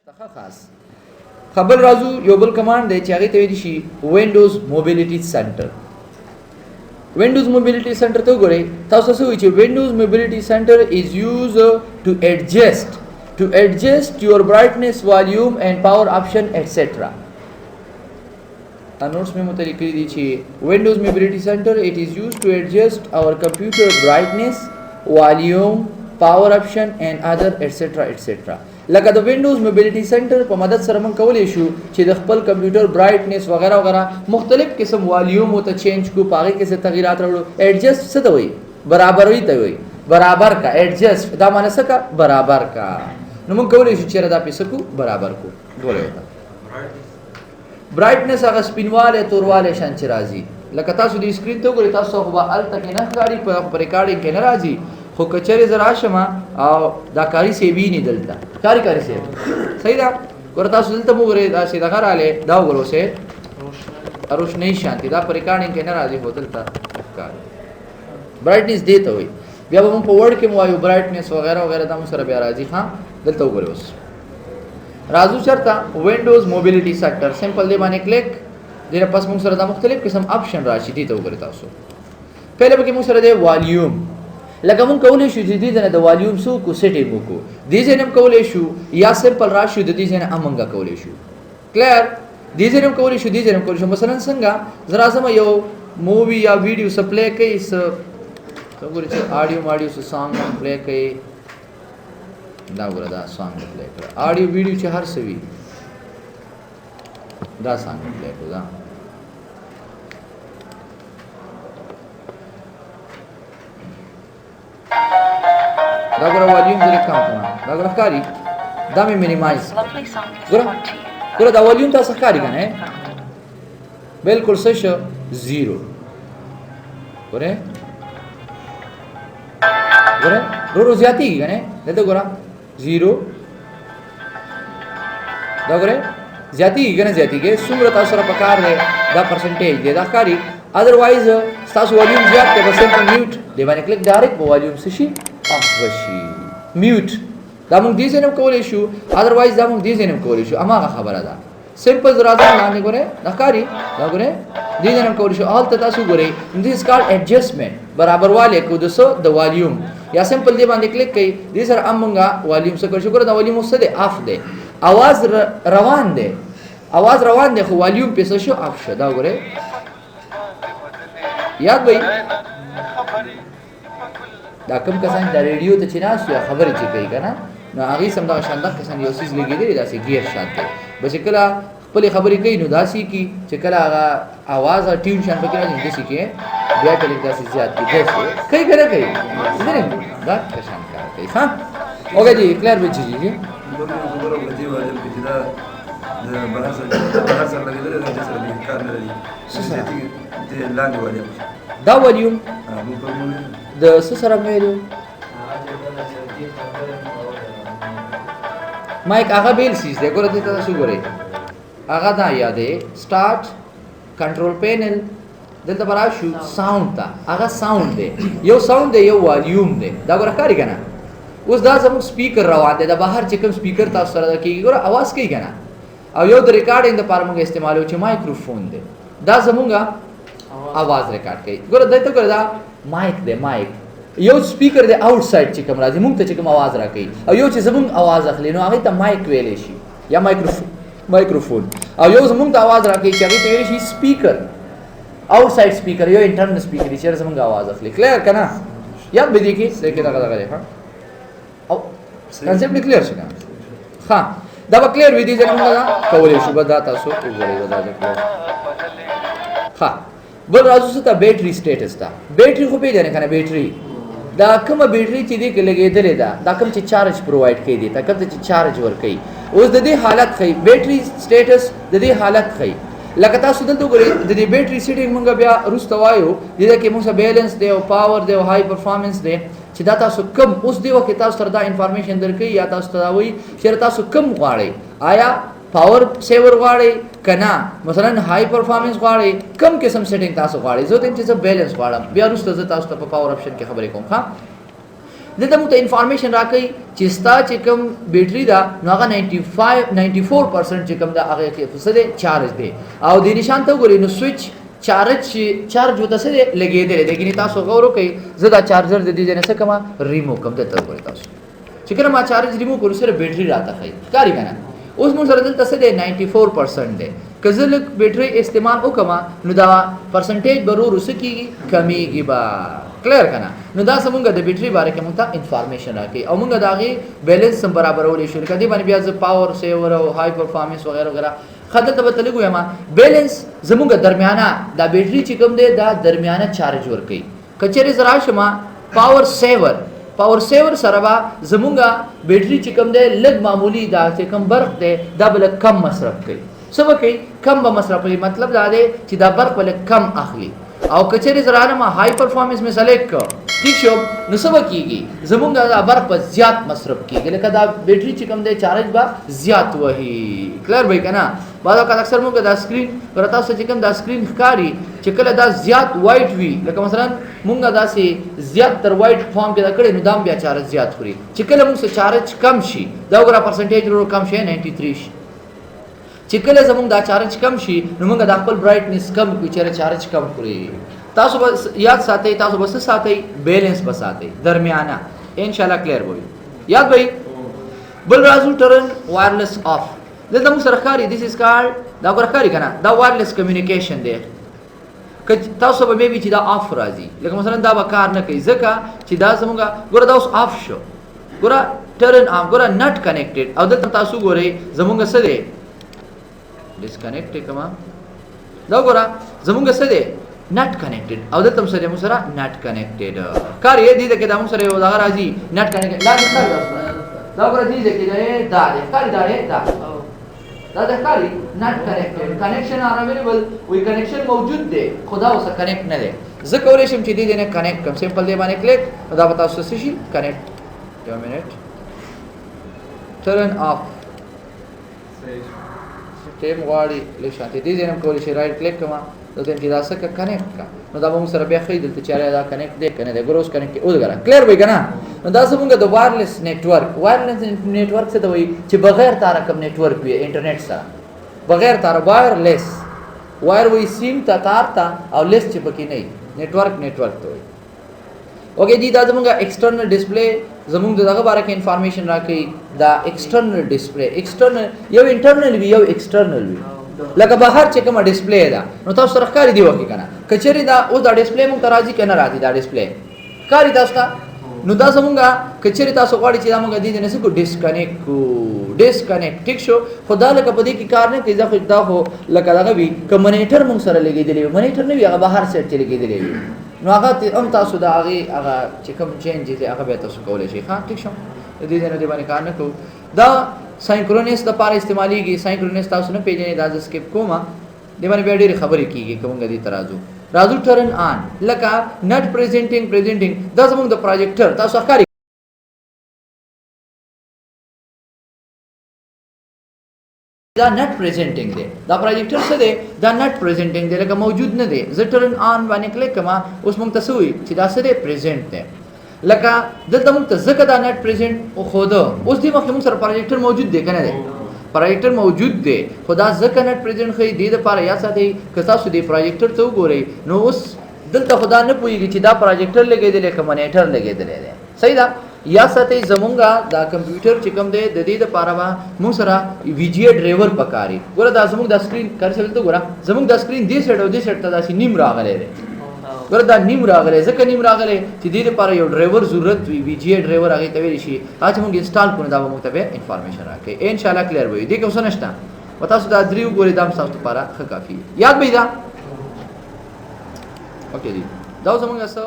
خاص خبر راځو یو بل کمانډ دی چې هغه ته ویل شي وینډوز موبیلیټي سنټر. وینډوز موبیلیټي سنټر ته وګورئ تاسو څه وایي چې وینډوز موبیلیټي سنټر از یوز to adjust your brightness, volume and power option etc. نوٹس में मुतलिक करी दी छी Windows Mobility Center it is used to adjust our computer brightness, volume, power option and other etc. لکه د Windows Mobility Center په مدد سره موږ کولای شو چې د خپل کمپیوټر برایټنس وغیرہ وغیرہ مختلف قسم والیوم او ته چینج کو پاګه کې څه تغیرات راوړو. ایڈجسټ څه ته وایي؟ برابروي ته وایي. برابر کا ایڈجسټ دا معنی څه کا؟ برابر کا. نو موږ کولای شو چې دا پیسې کو برابر کو غوړې وتا برایټنس هغه سپینواله تورواله شان چې راځي لکه تاسو د سکرین ته وګورئ تاسو خو به ال تک نه غاړي په ریکارډینګ کې نه راځي خو کچره زرا شمه او دا کاری سی وی نه دلته کاری سی صحیح ده ګور تاسو دلته وګورئ دا سي دغه رااله دا وګورئ سه روشنی شانتي دا په ریکارډینګ کې نه راځي هو دلته کار برایټنس دی ته وي بیا به موږ په ورډ کې مو وایو برایټنس وغیرہ وغیرہ دا مو سره بیا راځي ها دلته وګورئ اوس राजू चरता Windows mobility sector simple they माने क्लिक देर पास मुंग सर दा मुख्तलिफ किस्म ऑप्शन राशि दी तो करता सो पहले बके मुंग सर दे वॉल्यूम लगा मुंग कौले शु दी जने द वॉल्यूम सु को सेटिंग को दी जने कौले शु या सिंपल राशि दी जने अमंगा कौले शु क्लियर दी जने कौले शु मसलन संगा जरा सम यो मूवी या वीडियो से प्ले कई स तो गुरु ऑडियो से सॉन्ग प्ले कई دا ګره دا سانګ پلی کړ آډیو ویډیو چې هر څه وي دا سانګ پلی کړ دا ګره والیوم دې کم کړه دا ګره کاری دا مې مینیمایز ګره دا والیوم تاسو کاری کنه بالکل سش 0 ګره رو زیاتی کنه دته ګره 0 دا ګره زیاتی کې څومره تاسو سره پکار دی دا پرسنټیج دی دا کاری اذروایز تاسو والیوم زیات کې بس په میوټ دی باندې کلیک ډایرکټ په والیوم شي اف وشي میوټ دا موږ دې څنګه کولای شو اذروایز دا موږ دې څنګه کولای شو اما خبره ده سمپل زراده باندې ګره دا کاری دا ګره دې څنګه کولای شو حالت تاسو ګره دس کال ایڈجسټمنٹ برابر والے کو دسو د والیوم یا سمپل دی باندې کلیک کړئ دې سره امونګه والیوم څخه شکر دا والیوم څه دی اف دی आवाज روان دی خو والیوم په څه شو اف شو دا ګوره یاد وای دا کوم کسان د ریډیو ته چیناس یا خبرې چې کوي کنه نو هغه سم دا شاندار کسان یو سیس لګیدل دا سي گیر شاته بس کله خپل خبرې کوي نو داسي کی چې کله هغه आवाज او ټیون شان پکې راځي داسي کې بیا کله داسي زیات دي داسي کوي دا کسان کار کوي ها اوګه دي کلیر وچی دي دا والیوم د سره ویلو مایک هغه بیل سیس دی ګوره ته تاسو ګورئ هغه دا یادې سٹارټ کنټرول پینل دلته براشو ساوند تا هغه ساوند دی یو ساوند دی یو والیوم دی دا ګوره کاری کنه اوس دا زموږ سپیکر روان دی د بهر چې کوم سپیکر تاسو سره کیږي ګوره आवाज کوي کنه او یو د ریکارډینګ لپاره موږ استعمالو چې مایکروفون دی دا زموږه आवाज ریکارډ کوي ګوره دته ګوره دا مایک دی مایک یو سپیکر دی آوټ سایډ چې کوم راځي موږ ته چې کوم आवाज راکړي او یو چې زموږ आवाज اخلي نو هغه ته مایک ویل شي یا مایکروفون او یو زموږ ته आवाज راکړي چې هغه ته ویل شي سپیکر آوټ سایډ سپیکر یو انټرنل سپیکر چې زموږ आवाज اخلي کلیر کنه یاد به دي کې څه دا ها او کنسپټ کلیر شي ها دا به کلیر وي دي څنګه کولای شو به دا تاسو وګورئ دا ځکه ها بل راځو ته بیټری سټیټس دا بیټری خو پیژنې کنه بیټری دا کومه بیټری چې دې کې لګېدلې ده دا کوم چې چارج پرووایډ کوي دي تا کوم چې چارج ور کوي اوس د دې حالت خي بیټری سټیټس د دې حالت خي لکه تاسو دلته ګورئ د دې بیټری سیټینګ مونږ بیا روسته وایو دې کې موږ بیلانس دی او پاور دی او های پرفارمنس دی چې دا تاسو کم اوس دی وخت تاسو سره دا انفارمیشن درکې یا تاسو ته وایي چې تاسو کم غواړئ آیا پاور سیور غواړئ کنا مثلا های پرفارمنس غواړئ کم قسم سیټینګ تاسو غواړئ زه دې چې بیلانس غواړم بیا روسته تاسو ته په پاور آپشن کې خبرې کوم ها دلته موږ ته انفارمیشن راکړي چې ستا چې کوم بیټری دا نو هغه 94% چې کوم دا هغه کې څه دی چارج دی او د نشان ته وګورئ نو سوئچ چارج وته څه دی لګېدلی دی لیکن تاسو غور وکړئ زه دا چارجر د دې ځای نه څه کومه ریموو کوم دلته وګورئ تاسو چې کله ما چارج ریموو کړو سره بیټری راته ښایي ښکاري که نه اوس موږ سره دلته څه دی 94% دی که زه لږ بیټری استعمال وکړم نو دا پرسنټیج به ورو ورو څه کېږي کمیږي به کلیر که نه نو دا زمونږ د بیټري باره کې موږ ته انفارمیشن راکوي او موږ د هغې بیلنس هم برابرولی شو لکه دې باندې بیا زه پاور سیور او های پرفارمنس وغیره وغیره ښه دلته به ته لږ ویم بیلنس زمونږ درمیانه دا بیټري چې کوم دی دا درمیانه چارج ورکوي که چېرې زه راشم پاور سیور سره به زمونږ بیټري چې کوم دی لږ معمولي دا چې کوم برق دی دا به لږ کم مصرف کوي څه به کوي کم به مصرف کوي مطلب دا دی چې دا برق به لږ کم اخلي او کچری زرانه ما های پرفارمنس می سلیکټ کړ ٹھیک شو نو څه کیږي زمونږ دا برق په زیات مصرف کیږي لکه دا بیټری چې کوم دی چارج به زیات وهي کلیر وای کنه بعض اوقات اکثر موږ دا سکرین ورته چې کوم دا سکرین ښکاری چې کله دا زیات وایټ وي لکه مثلا موږ دا سي زیات تر وایټ فارم کې دا کړي نو دام بیا چارج زیات خوري چې کله موږ چارج کم شي دا وګوره پرسنټیج ورو کم شي 93 شي چې کله زمونږ دا چارج کم شي نو موږ د خپل برایټنس کم کوو چې چارج کم کړي تاسو به یاد ساتئ تاسو به څه ساتئ بیلنس به ساتئ درمیانه ان شاء الله کلیر وي یاد وي بل راځو ټرن وایرلس اف دلته موږ سره ښکاري دیس از کارډ دا ګوره ښکاري که نه دا وایرلس کمیونیکیشن دی که تاسو به میبي چې دا اف راځي لکه مثلا دا به کار نه کوي ځکه چې دا زمونږ ګوره دا اوس اف شو ګوره ټرن اف ګوره نټ کنیکټډ او دلته تاسو ګورئ زمونږ څه دی ډسکنیکټ کما دا ګوره زمونږ څه دی نټ کنیکټډ او دلته سره موږ سره نټ کنیکټډ کار یې دي چې دا موږ سره یو دا راځي نټ کنیکټ لا دې دا ګوره دې چې دا دې کار دا د کاری نټ کنیکټډ کنیکشن ار اویلیبل وی کنیکشن موجود دی خدا اوس کنیکټ نه دی زه کولای شم چې دې نه کنیکټ کوم سمپل دی باندې کلیک دا به تاسو څه شي کنیکټ 2 منټ ټرن اف ټیم غواړي لښاتې دې نه کولای شي رائټ کلیک کوم دلته چې دا څه کنیکټ کا نو دا به موږ سره بیا خې دلته چې دا کنیکټ دی کنه دا ګروس کنیکټ او دا کلیر وای کنه نو دا زمونږ د وایرلس نیټورک څه دی چې بغیر تار کوم نیټورک وي انټرنیټ سره بغیر تار وایرلس وایر وای سیم ته تار تا او لیس چې پکې نه نیټورک ته وي اوکې دی دا زمونږ ایکسټرنل ډسپلی زمونږ دغه باره کې انفارمیشن راکړي دا ایکسټرنل ډسپلی ایکسټرنل یو انټرنل وي یو ایکسټرنل وي لکه بهر چې کومه ډسپلی ده نو تاسو سره ښکاري دی وکړي کنه کچری دا اوس دا ډسپلی مونږ ته راځي کنه راځي دا ډسپلی ښکاري تاسو ته نو دا زمونږ کچری تاسو غواړئ چې دا مونږ دې نه څه کو ډسکنیکټ ټیک شو خدا لکه په دې کې کار نه کوي دا خو لکه دغه وي که منیټر مونږ سره لګېدلی وي منیټر نه وي هغه بهر سیټ چې لګېدلی وي نو هغه هم تاسو د هغه چې کوم چینج دی هغه به تاسو کولی شئ ښه ټیک شو د دې نه دې باندې کار نه کوو دا ساینکرونس د پاره استعمالیږي ساینکرونس تاسو نه پیژنئ دا ز سکپ کومه د باندې بیا ډېرې خبرې کیږي کوم غدي راځو ټرن آن لکه نټ پریزنټینګ دا زموږ د پروجیکټر تاسو ښکاري دا نټ پریزنټینګ دی دا پروجیکټر څه دی دا نټ پریزنټینګ دی لکه موجود نه دی زه ټرن آن باندې کلیک کوم اوس موږ ته څه وایي چې دا څه دی پریزنټ دی لکه دلته موږ ته ځکه دا نټ پریزنټ خو ده اوس دې مخکې موږ سره پروجیکټر موجود دی که نه دی پروجیکټر موجود دی خو دا ځکه نټ پریزنټ ښایي دې دپاره یاد ساتئ که تاسو دې پروجیکټر ته وګورئ نو اوس دلته خو دا نه پوهېږي چې دا پروجیکټر لګېدلی که منیټر لګېدلی دی صحیح ده یاد ساتئ زمونږ دا کمپیوټر چې کوم دی د دې دپاره به موږ سره وي جي اے ډرایور پکاري ګوره دا زموږ دا سکرین کار چې دلته ګوره زموږ دا سکرین دې سایډ او دې سایډ ته داسې نیم راغلی دی ګوره دا نیم راغلی ځکه نیم راغلی چې دې دپاره یو ډرایور ضرورت وي وي جي اے ډرایور هغې ته ویلی شي هغه چې موږ انسټال کړو دا به موږ ته بیا انفارمیشن راکوي انشاءالله کلیر به وي دې کې اوس نشته و تاسو دا درې وګورئ دا هم ستاسو لپاره ښه کافي یاد به دا اوکې دی دا زموږ څه